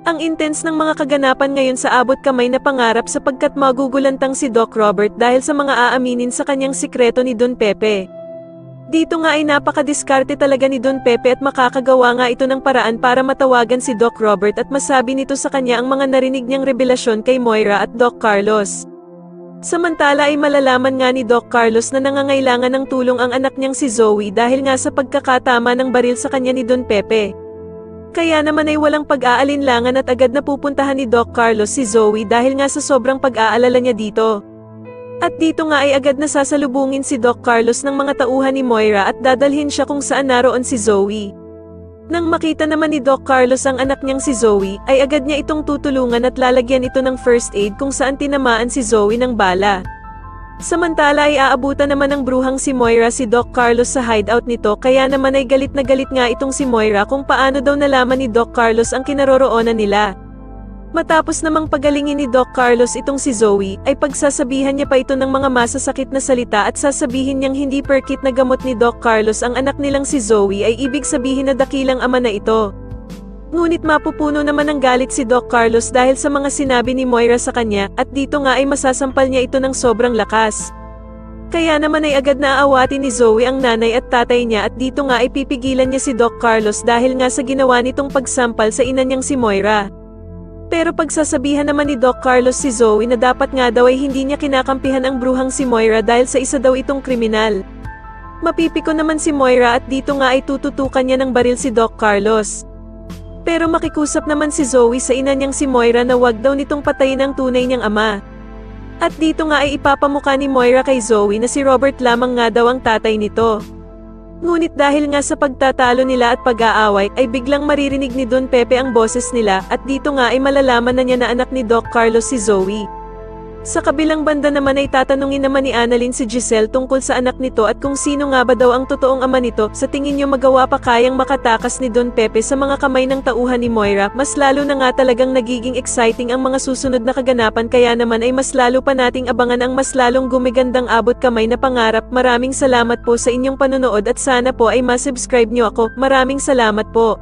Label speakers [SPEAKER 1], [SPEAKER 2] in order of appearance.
[SPEAKER 1] Ang intense ng mga kaganapan ngayon sa abot kamay na pangarap sapagkat magugulantang si Doc Robert dahil sa mga aaminin sa kanyang sikreto ni Don Pepe. Dito nga ay napakadiskarte talaga ni Don Pepe at makakagawa nga ito ng paraan para matawagan si Doc Robert at masabi nito sa kanya ang mga narinig niyang revelasyon kay Moira at Doc Carlos. Samantala ay malalaman nga ni Doc Carlos na nangangailangan ng tulong ang anak niyang si Zoe dahil nga sa pagkakatama ng baril sa kanya ni Don Pepe. Kaya naman ay walang pag-aalinlangan at agad na pupuntahan ni Doc Carlos si Zoe dahil nga sa sobrang pag-aalala niya dito. At dito nga ay agad na sasalubungin si Doc Carlos ng mga tauhan ni Moira at dadalhin siya kung saan naroon si Zoe. Nang makita naman ni Doc Carlos ang anak niyang si Zoe, ay agad niya itong tutulungan at lalagyan ito ng first aid kung saan tinamaan si Zoe ng bala. Samantala ay aabutan naman ng bruhang si Moira si Doc Carlos sa hideout nito kaya naman ay galit na galit nga itong si Moira kung paano daw nalaman ni Doc Carlos ang kinaroroonan nila. Matapos namang pagalingin ni Doc Carlos itong si Zoe, ay pagsasabihan niya pa ito ng mga masasakit na salita at sasabihin niyang hindi perkit na gamot ni Doc Carlos ang anak nilang si Zoe ay ibig sabihin na dakilang ama na ito. Ngunit mapupuno naman ng galit si Doc Carlos dahil sa mga sinabi ni Moira sa kanya at dito nga ay masasampal niya ito ng sobrang lakas. Kaya naman ay agad na aawatin ni Zoe ang nanay at tatay niya at dito nga ay pipigilan niya si Doc Carlos dahil nga sa ginawa nitong pagsampal sa ina niyang si Moira. Pero pagsasabihan naman ni Doc Carlos si Zoe na dapat nga daw ay hindi niya kinakampihan ang bruhang si Moira dahil sa isa daw itong kriminal. Mapipiko naman si Moira at dito nga ay tututukan niya ng baril si Doc Carlos. Pero makikusap naman si Zoe sa ina niyang si Moira na wag daw nitong patayin ang tunay niyang ama. At dito nga ay ipapamukha ni Moira kay Zoe na si Robert lamang nga daw ang tatay nito. Ngunit dahil nga sa pagtatalo nila at pag-aaway ay biglang maririnig ni Don Pepe ang boses nila at dito nga ay malalaman na niya na anak ni Doc Carlos si Zoe. Sa kabilang banda naman ay tatanungin naman ni Annalyn si Giselle tungkol sa anak nito at kung sino nga ba daw ang totoong ama nito. Sa tingin niyo magawa pa kayang makatakas ni Don Pepe sa mga kamay ng tauhan ni Moira? Mas lalo na nga talagang nagiging exciting ang mga susunod na kaganapan kaya naman ay mas lalo pa nating abangan ang mas lalong gumigandang abot kamay na pangarap. Maraming salamat po sa inyong panonood at sana po ay ma-subscribe niyo ako. Maraming salamat po.